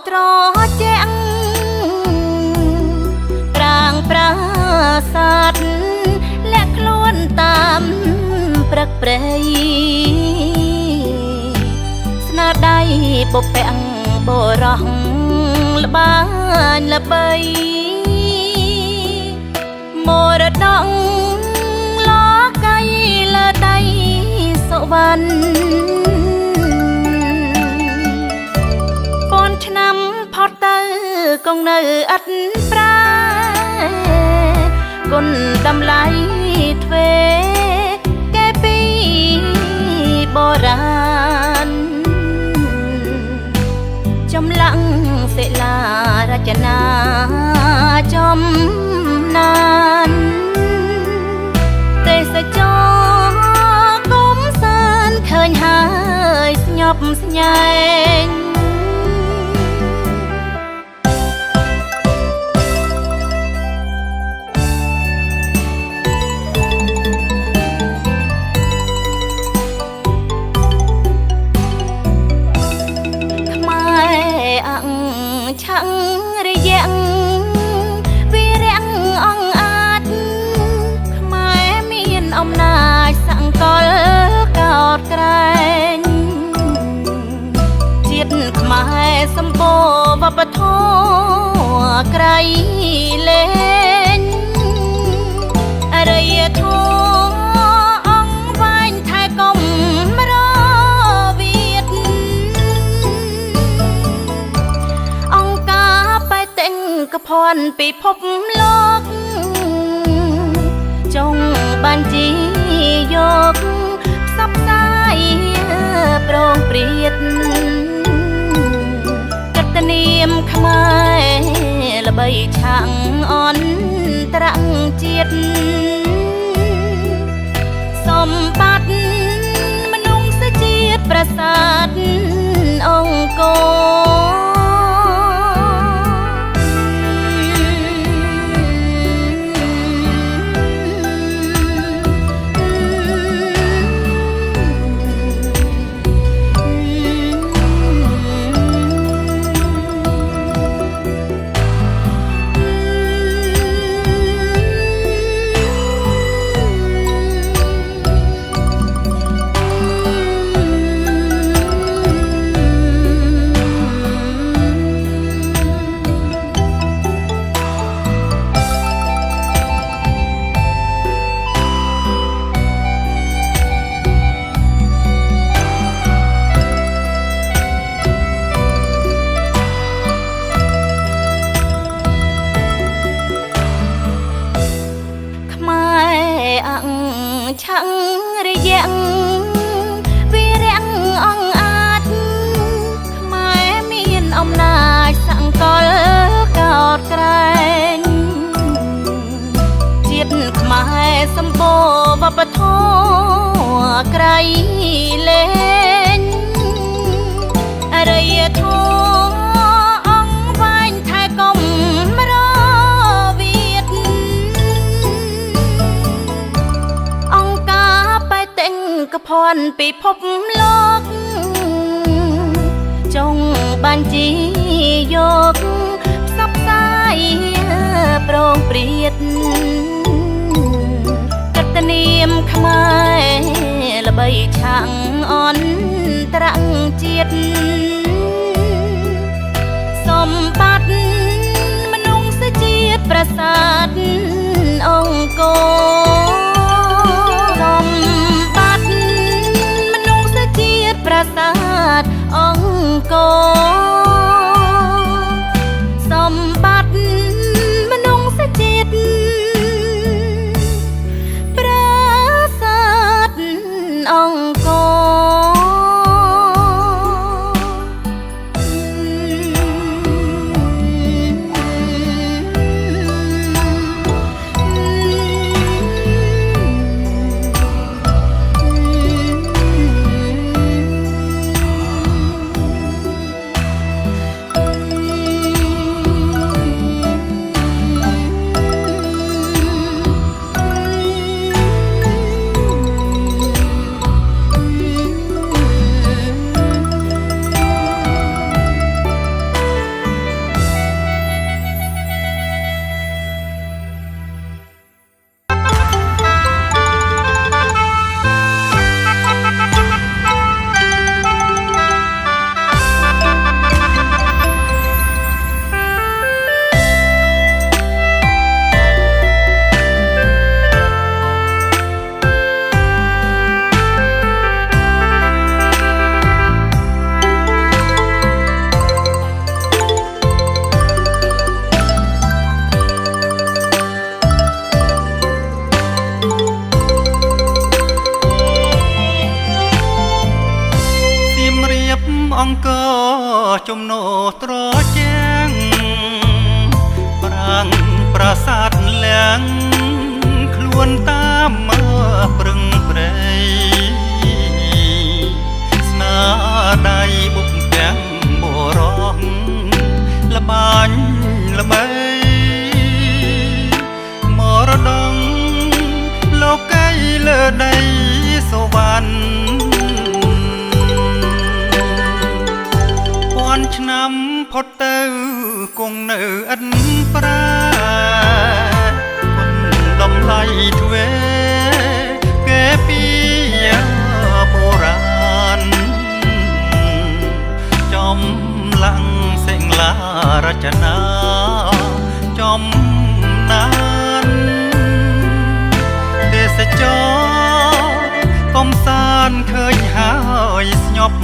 ត្រជាក់ប្រាងប្រាសាទលាក់ខ្លួនតាមព្រឹកព្រៃស្នាដៃបពាំងបរោះល្បាញល្បីមរតកលោកៃលើដៃសុវណ្ណប៉ុនឆ្នាំផុតទៅគង់នៅឥតប្រែគុណតម្លៃទ្វេគេពីបុរាណចម្លាក់សិលារចនាចំណានទេសចរគុំសានឃើញហើយស្ញប់ស្ញែងឆាំងរយៈវិរៈអង្គអាចខ្មែរមានអំណាចសង្កលកោតក្រែងជាតិខ្មែរសម្បូរវប្បធម៌ក្រៃលែងអរិយធម៌អង្គវាញថែកំរវិតកភ័ណ្ឌពិភពលោកចង់បានជីយកផ្សព្វផ្សាយប្រងព្រាតកតនាមខ្មែរល្បីឆាំងអន្តរជាតិសម្បត្តិមនុស្សជាតិប្រាសាទអង្គរឆាំងរយៈវិរៈអង្គអាចខ្មែរមានអំណាចសង្កលកោតក្រែងជាតិខ្មែរសម្បូរវប្បធម៌ក្រៃលែងអរិយធម៌អង្គវាញថែកំរវិតកភ័ណ្ឌពិភពលោកចង់បានជីយកផ្សព្វផ្សាយប្រងព្រាតកតនាមខ្មែរល្បីឆាំងអន្តរជាតិសម្បត្តិមនុស្សជាតិប្រាសាទអង្គរប្រាសាទអង្គរសម្បត្តិមនុស្សជាតិប្រាសាទអង្គរ ជំនោត្រជាងប្រាំងប្រាសាទលាំងខ្លួនតាមមើប្រឹងប្រែស្នាដៃបុកទាំងបរោះល្បាញល្បីមរតកលោកីលើដីសុវណ្ណពាន់ឆ្នាំផុតទៅគង់នៅឥនប្រាគុណដំឡៃទ្វេគេពីបុរាណចំឡាំងសេងឡារចនាចំណានទេសចរកំសាន្តឃើញហើយស្ញប់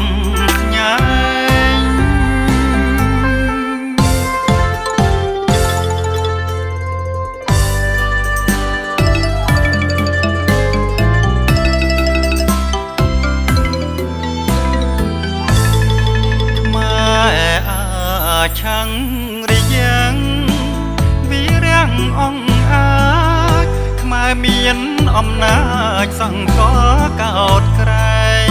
ស្ញែងឆាំងរយ៉ាងវិរាំងអង្អាចខ្មែរមានអំណាចសង្កត់កោតក្រែង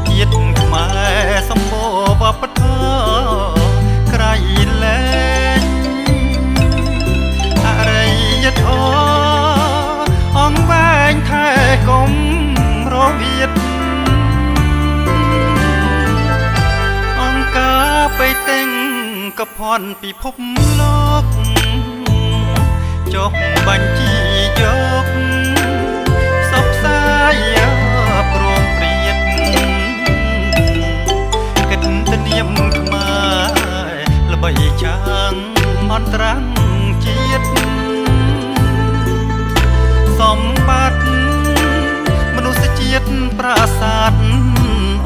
ជាតិខ្មែរសម្បូរវប្បធម៌ក្រៃលែងអរិយធម៌អង្វែងថែគុំរវិតបេតេងកភ័ណ្ឌពិភពលោកចុះបញ្ជីយកសពផ្សាយព្រមព្រៀតកិត្តិនាមខ្មែរល្បីចាងមន្ត្រាំងជាតិសម្បត្តិមនុស្សជាតិប្រាសាទ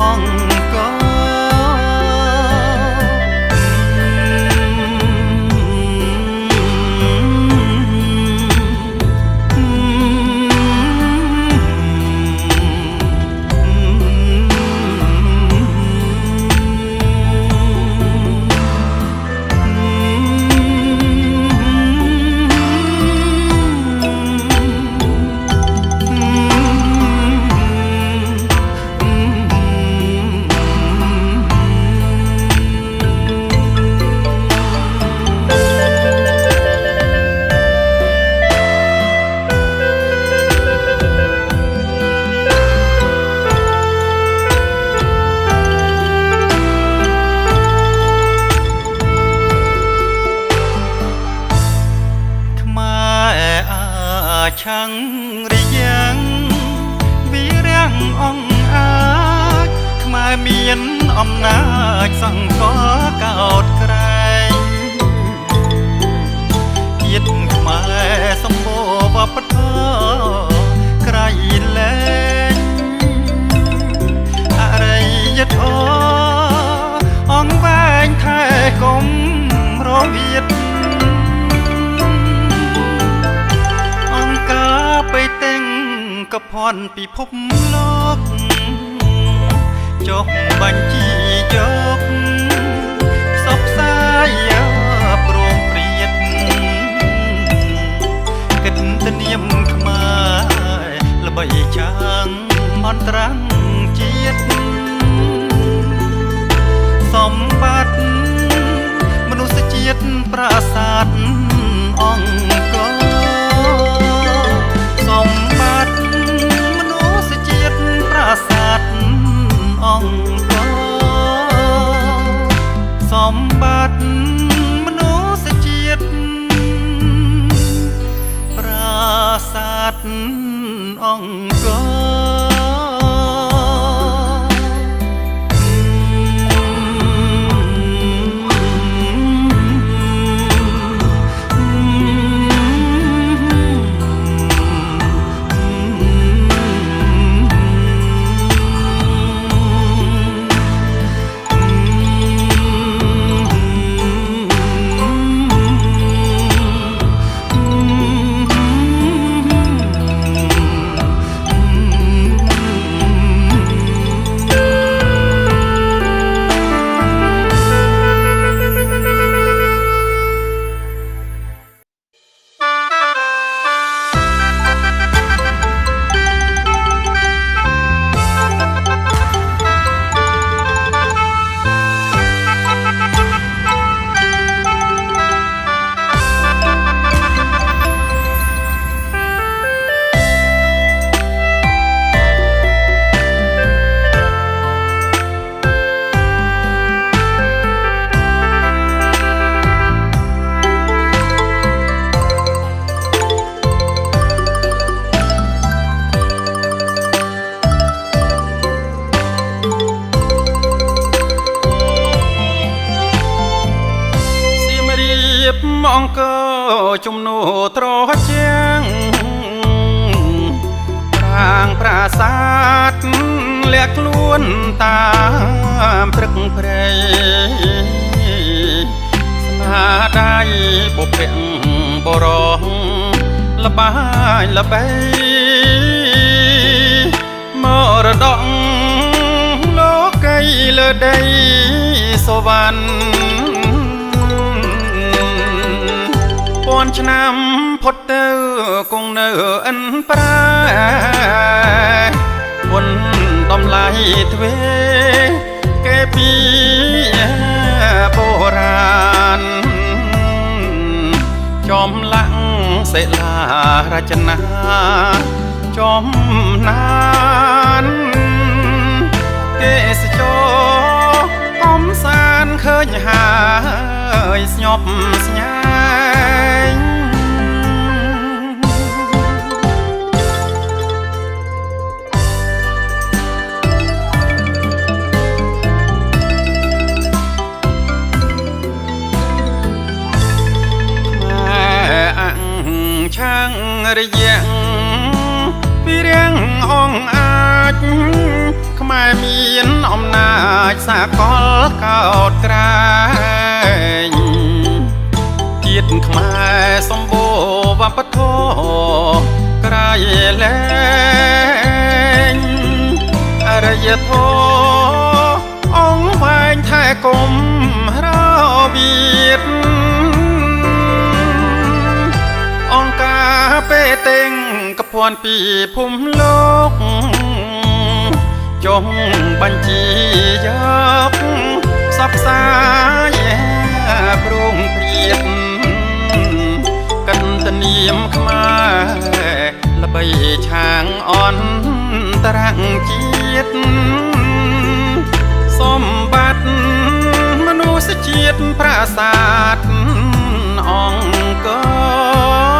អង្គរឆាំងរយ៉ាងវិរាំងអង្អាចខ្មែរមានអំណាចសង្កត់កោតក្រែងជាតិខ្មែរសម្បូរវប្បធម៌ក្រៃលែងអរិយធម៌អង្វែងថែគុំរវិតបេតេងកភ័ណ្ឌពិភពលោកចុះបញ្ជីយកសពផ្សាយព្រមព្រៀតកិត្តិនាមខ្មែរល្បីចាងមន្ត្រាំងជាតិសម្បត្តិមនុស្សជាតិប្រាសាទអង្គរសម្បត្តិមនុស្សជាតិប្រាសាទអង្គរសម្បត្តិមនុស្សជាតិប្រាសាទអង្គរ អង្គជំនួត្រជាងប្រាងប្រាសាទលាក់ខ្លួនតាមព្រឹកព្រៃស្នាដៃបុព្វបរោះល្បាយល្បីមរតកលោកីលើដីសវណ្ណពាន់ឆ្នាំផុតទៅគង់នៅអិនប្រែពុនតម្លៃទ្វេគេពីបុរាណចំឡាក់សិលារចនាចំណានទេសចរកំសាន្តឃើញហើយស្ញប់ស្ញែងឆាំងរយៈពីរៀងអងអាចខ្មែរមានអំណាចសាកលកោតក្រែងជាតិខ្មែរសម្បូរវប្បធម៌ក្រៃលែងអរិយធម៌អង្គវែងថែគុំរវិតអង្គការពេតេងកភ័ណ្ឌពីភូមិលោកចុងបញ្ជីយកសពសាយព្រមព្រៀតកន្តនាមខ្មែរល្បីឆាងអន្តរជាតិសម្បត្តិមនុស្សជាតិប្រាសាទអង្គរ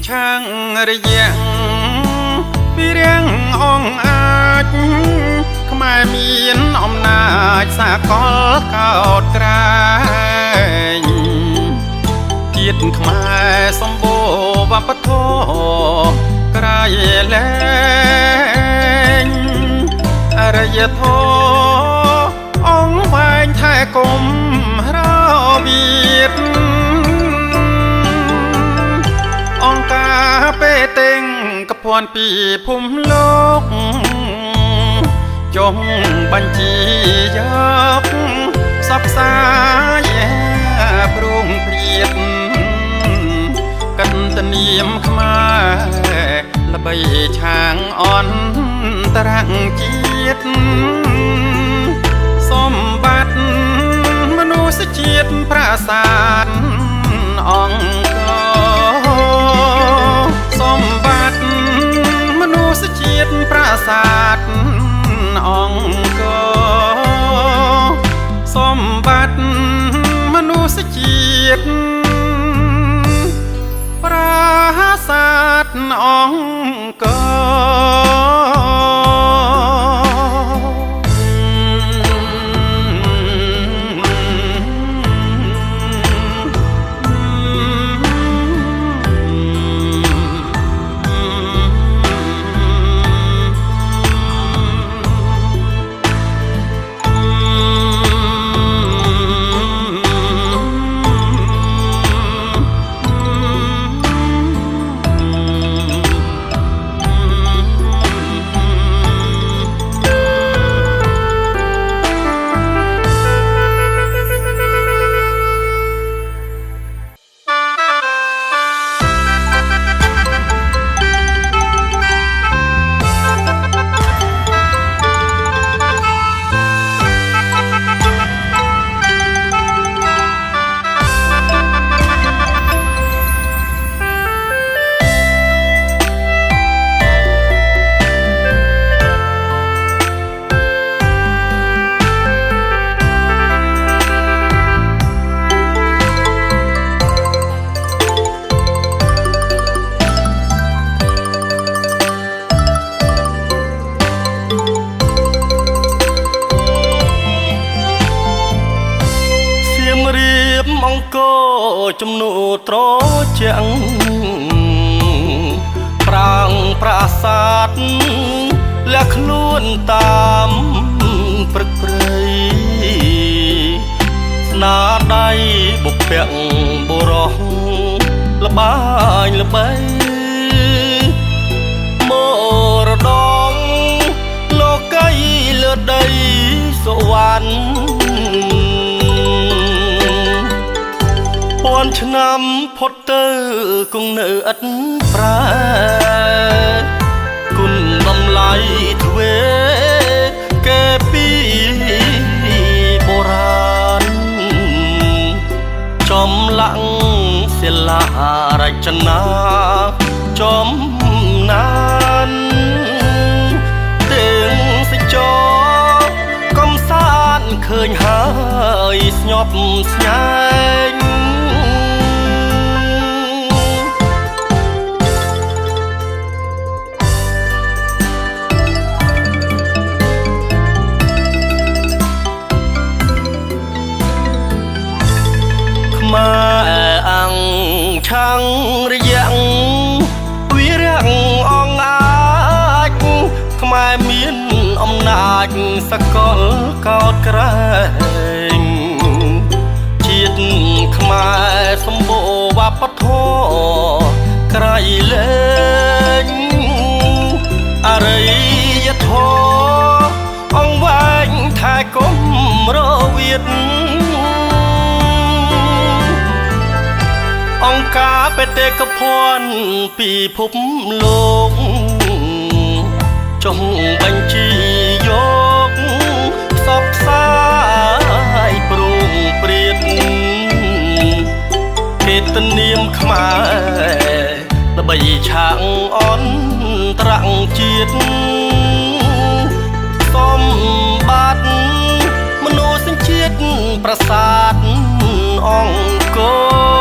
ឆាំងរយៈពីរៀងអងអាចខ្មែរមានអំណាចសាកលកោតក្រែងជាតិខ្មែរសម្បូរវប្បធម៌ក្រៃលែងអរិយធម៌អង្គវែងថែគុំរវិតអង្គការពេតេងកភ័ណ្ឌពីភូមិលោកចុងបញ្ជីយកសពសាយព្រមព្រៀតកន្តនាមខ្មែរល្បីឆាងអន្តរជាតិសម្បត្តិមនុស្សជាតិប្រាសាទអង្គរសម្បត្តិមនុស្សជាតិប្រាសាទអង្គរសម្បត្តិមនុស្សជាតិប្រាសាទអង្គរ ជំនួត្រជាងប្រាងប្រាសាទលះខ្លួនតាមព្រឹកព្រៃស្នាដៃបុព្វបុរសល្បាញល្បីមរតកលោកីលើដីសវណ្ណពាន់ឆ្នាំផុតទៅគង់នៅឥតប្រែគុណបំឡៃទ្វេកែពីបុរាណចំឡាក់សិលារចនាចំណានទាំងសិចកំសាន្តឃើញហើយស្ញប់ស្ញែងឆាំងរយ៉ាងវិរាំងអងអាចខ្មែរមានអំណាចសកលកោតក្រែងជាតិខ្មែរសម្បូរវប្បធម៌ក្រៃលែងអរិយធម៌អង្វែងថែគុំរវិតអង្គការបេតិកភណ្ឌពិភពលោកចុះបញ្ជីយកផ្សព្វផ្សាយព្រមព្រៀតគេទនាមខ្មែរល្បីឆាកអន្តរជាតិសម្បត្តិមនុស្សជាតិប្រាសាទអង្គរ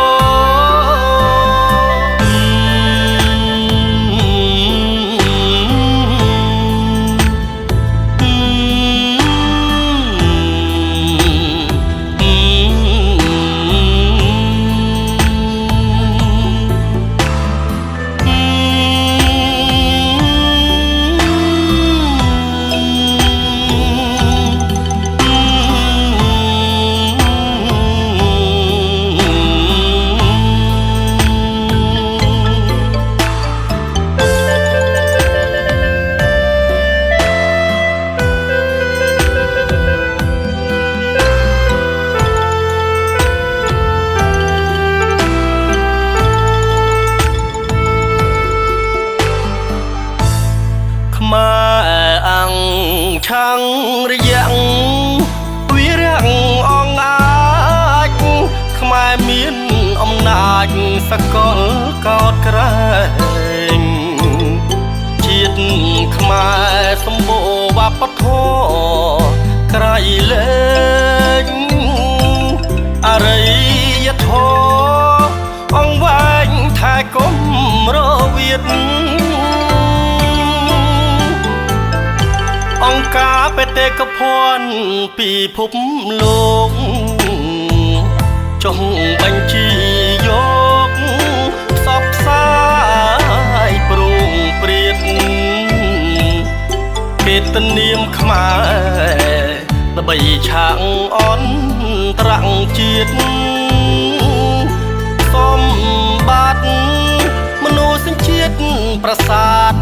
ឆាំងរយ៉ាងវិរាំងអងអាចខ្មែរមានអំណាចសកលកោតក្រែងជាតិខ្មែរសម្បូរវប្បធម៌ក្រៃលែងអរិយធម៌អង្វែងថែគុំរវិតអង្គការបេតិកភណ្ឌពិភពលោកចុះបញ្ជីយកផ្សព្វផ្សាយព្រមព្រៀតគេទនាមខ្មែរល្បីឆាកអន្តរជាតិសម្បត្តិមនុស្សជាតិប្រាសាទ